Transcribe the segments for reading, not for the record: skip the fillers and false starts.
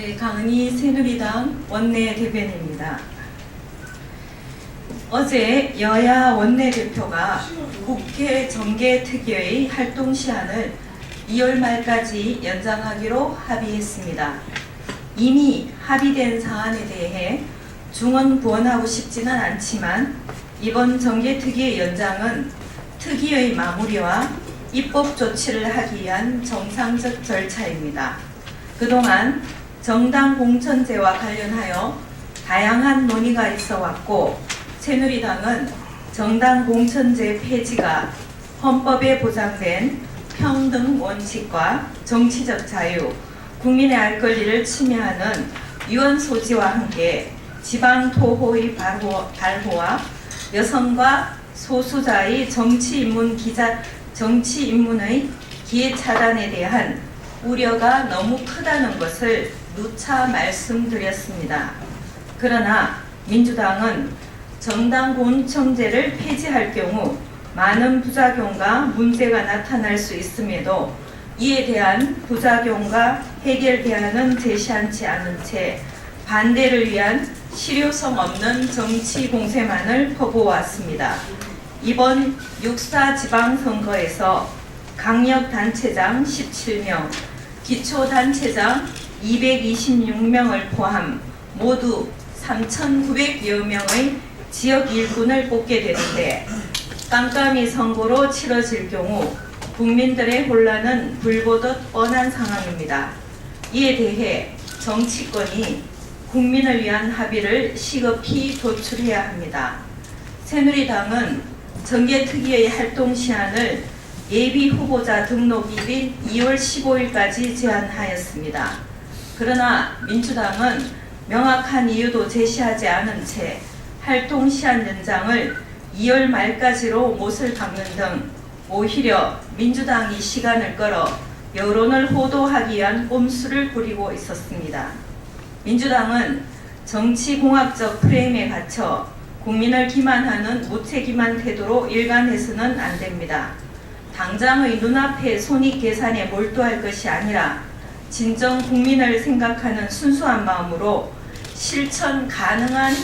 네, 강은희 새누리당 원내대변인입니다. 어제 여야 원내대표가 국회 정개특위의 활동 시한을 2월 말까지 연장하기로 합의했습니다. 이미 합의된 사안에 대해 중언부언하고 싶지는 않지만 이번 정개특위의 연장은 특위의 마무리와 입법 조치를 하기 위한 정상적 절차입니다. 그동안 정당 공천제와 관련하여 다양한 논의가 있어 왔고 새누리당은 정당 공천제 폐지가 헌법에 보장된 평등 원칙과 정치적 자유, 국민의 알 권리를 침해하는 유언 소지와 함께 지방 토호의 발호와 여성과 소수자의 정치 입문의 기회 차단에 대한 우려가 너무 크다는 것을 누차 말씀드렸습니다. 그러나 민주당은 정당 공천제를 폐지할 경우 많은 부작용과 문제가 나타날 수 있음에도 이에 대한 부작용과 해결 대안은 제시하지 않은 채 반대를 위한 실효성 없는 정치 공세만을 퍼부어왔습니다. 이번 6.4 지방선거에서 강력단체장 17명, 기초단체장 226명을 포함 모두 3,900여 명의 지역 일꾼을 뽑게 되는데 깜깜이 선거로 치러질 경우 국민들의 혼란은 불보듯 뻔한 상황입니다. 이에 대해 정치권이 국민을 위한 합의를 시급히 도출해야 합니다. 새누리당은 정개특위의 활동 시한을 예비 후보자 등록일인 2월 15일까지 제한하였습니다. 그러나 민주당은 명확한 이유도 제시하지 않은 채 활동 시한 연장을 2월 말까지로 못을 박는 등 오히려 민주당이 시간을 끌어 여론을 호도하기 위한 꼼수를 부리고 있었습니다. 민주당은 정치공학적 프레임에 갇혀 국민을 기만하는 무책임한 태도로 일관해서는 안 됩니다. 당장의 눈앞의 손익계산에 몰두할 것이 아니라 진정 국민을 생각하는 순수한 마음으로 실천 가능한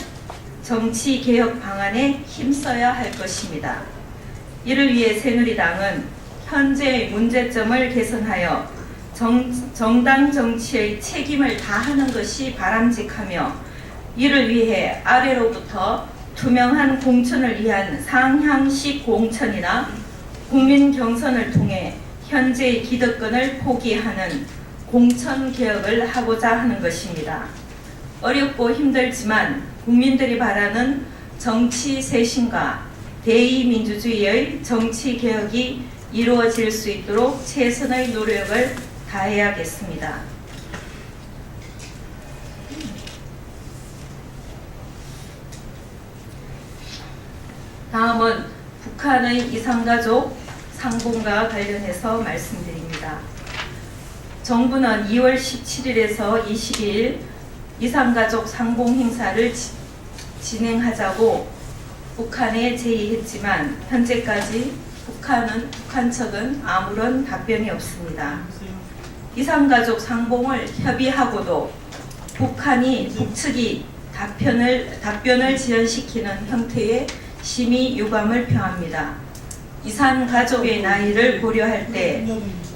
정치개혁 방안에 힘써야 할 것입니다. 이를 위해 새누리당은 현재의 문제점을 개선하여 정당 정치의 책임을 다하는 것이 바람직하며 이를 위해 아래로부터 투명한 공천을 위한 상향식 공천이나 국민 경선을 통해 현재의 기득권을 포기하는 공천 개혁을 하고자 하는 것입니다. 어렵고 힘들지만 국민들이 바라는 정치 쇄신과 대의민주주의의 정치 개혁이 이루어질 수 있도록 최선의 노력을 다해야겠습니다. 다음은 북한의 이산가족 상봉과 관련해서 말씀드립니다. 정부는 2월 17일에서 22일 이산가족 상봉 행사를 진행하자고 북한에 제의했지만 현재까지 북한 측은 아무런 답변이 없습니다. 이산가족 상봉을 협의하고도 북측이 답변을 지연시키는 형태의 심히 유감을 표합니다. 이산가족의 나이를 고려할 때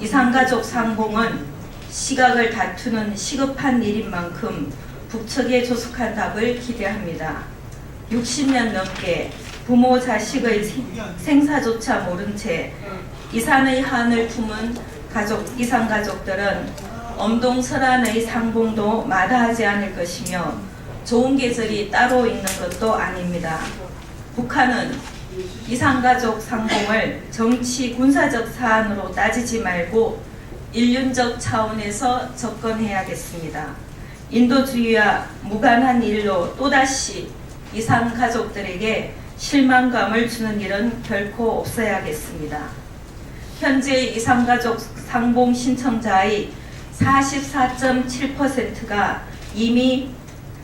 이산가족 상봉은 시각을 다투는 시급한 일인 만큼 북측에 조속한 답을 기대합니다. 60년 넘게 부모 자식의 생사조차 모른 채 이산의 한을 품은 이산가족들은 엄동설한의 상봉도 마다하지 않을 것이며 좋은 계절이 따로 있는 것도 아닙니다. 북한은 이산가족 상봉을 정치 군사적 사안으로 따지지 말고 인륜적 차원에서 접근해야겠습니다. 인도주의와 무관한 일로 또다시 이산가족들에게 실망감을 주는 일은 결코 없어야겠습니다. 현재 이산가족 상봉 신청자의 44.7%가 이미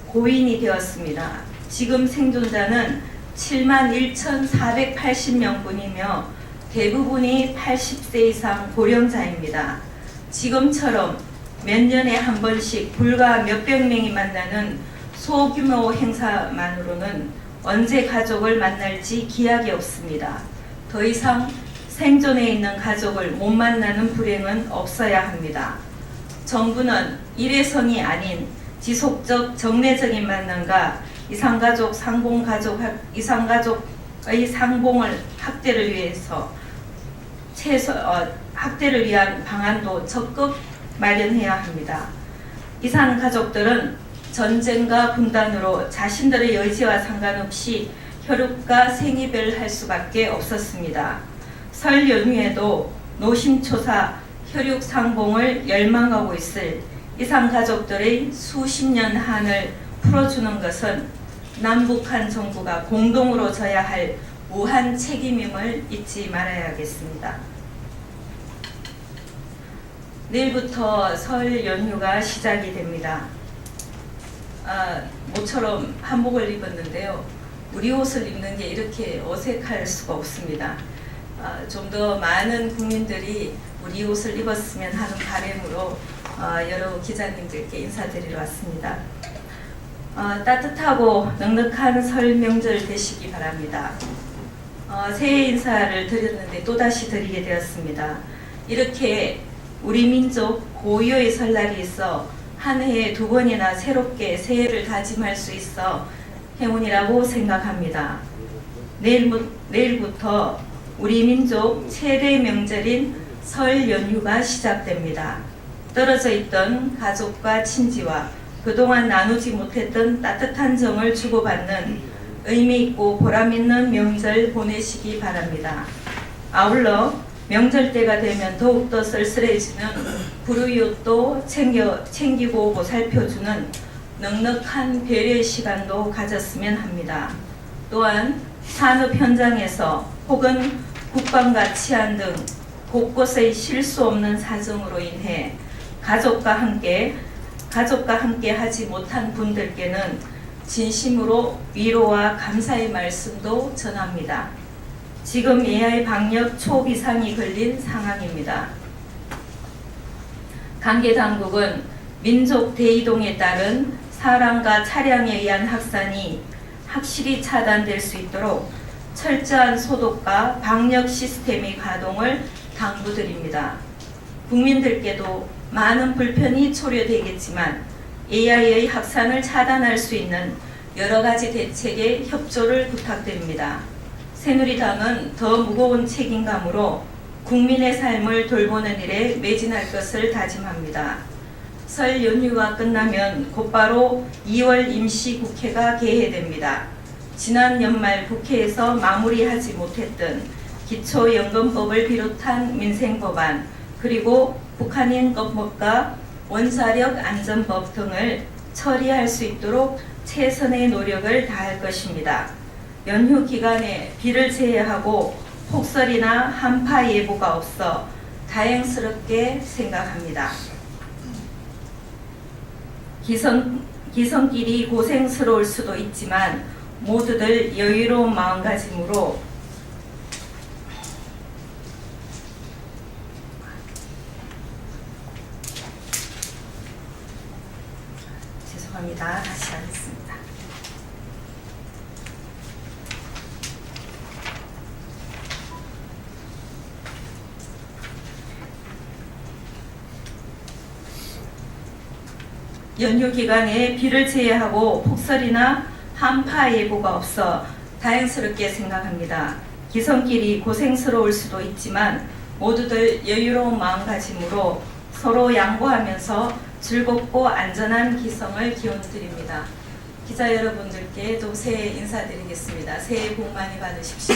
고인이 되었습니다. 지금 생존자는 71,480명뿐이며 대부분이 80세 이상 고령자입니다. 지금처럼 몇 년에 한 번씩 불과 몇백 명이 만나는 소규모 행사만으로는 언제 가족을 만날지 기약이 없습니다. 더 이상 생존해 있는 가족을 못 만나는 불행은 없어야 합니다. 정부는 일회성이 아닌 지속적 정례적인 만남과 이상가족의 상봉을 확대를 위한 방안도 적극 마련해야 합니다. 이산 가족들은 전쟁과 분단으로 자신들의 의지와 상관없이 혈육과 생이별을 할 수밖에 없었습니다. 설 연휴에도 노심초사 혈육 상봉을 열망하고 있을 이산 가족들의 수십 년 한을 풀어주는 것은 남북한 정부가 공동으로 져야 할 무한 책임임을 잊지 말아야겠습니다. 내일부터 설 연휴가 시작이 됩니다. 모처럼 한복을 입었는데요. 우리 옷을 입는 게 이렇게 어색할 수가 없습니다. 좀 더 많은 국민들이 우리 옷을 입었으면 하는 바람으로 여러 기자님들께 인사드리러 왔습니다. 따뜻하고 넉넉한 설 명절 되시기 바랍니다. 새해 인사를 드렸는데 또다시 드리게 되었습니다. 이렇게 우리 민족 고유의 설날이 있어 한 해에 2번이나 새롭게 새해를 다짐할 수 있어 행운이라고 생각합니다. 내일부터 우리 민족 최대 명절인 설 연휴가 시작됩니다. 떨어져 있던 가족과 친지와 그동안 나누지 못했던 따뜻한 정을 주고받는 의미 있고 보람 있는 명절 보내시기 바랍니다. 아울러 명절 때가 되면 더욱더 쓸쓸해지는 불우이웃도 챙기고 보살펴주는 넉넉한 배려의 시간도 가졌으면 합니다. 또한 산업 현장에서 혹은 국방과 치안 등 곳곳의 실수 없는 사정으로 인해 가족과 함께 하지 못한 분들께는 진심으로 위로와 감사의 말씀도 전합니다. 지금 AI 방역 초비상이 걸린 상황입니다. 관계당국은 민족 대이동에 따른 사람과 차량에 의한 확산이 확실히 차단될 수 있도록 철저한 소독과 방역 시스템의 가동을 당부드립니다. 국민들께도 많은 불편이 초래되겠지만 AI의 확산을 차단할 수 있는 여러 가지 대책에 협조를 부탁드립니다. 새누리당은 더 무거운 책임감으로 국민의 삶을 돌보는 일에 매진할 것을 다짐합니다. 설 연휴가 끝나면 곧바로 2월 임시국회가 개회됩니다. 지난 연말 국회에서 마무리하지 못했던 기초연금법을 비롯한 민생법안, 그리고 북한인법과 원자력 안전법 등을 처리할 수 있도록 최선의 노력을 다할 것입니다. 연휴 기간에 비를 제외하고 폭설이나 한파 예보가 없어 다행스럽게 생각합니다. 기성길이 고생스러울 수도 있지만 모두들 여유로운 마음가짐으로 죄송합니다. 다시 하겠습니다. 연휴 기간에 비를 제외하고 폭설이나 한파 예보가 없어 다행스럽게 생각합니다. 기성길이 고생스러울 수도 있지만 모두들 여유로운 마음가짐으로 서로 양보하면서 즐겁고 안전한 기성을 기원드립니다. 기자 여러분들께 또 새해 인사드리겠습니다. 새해 복 많이 받으십시오.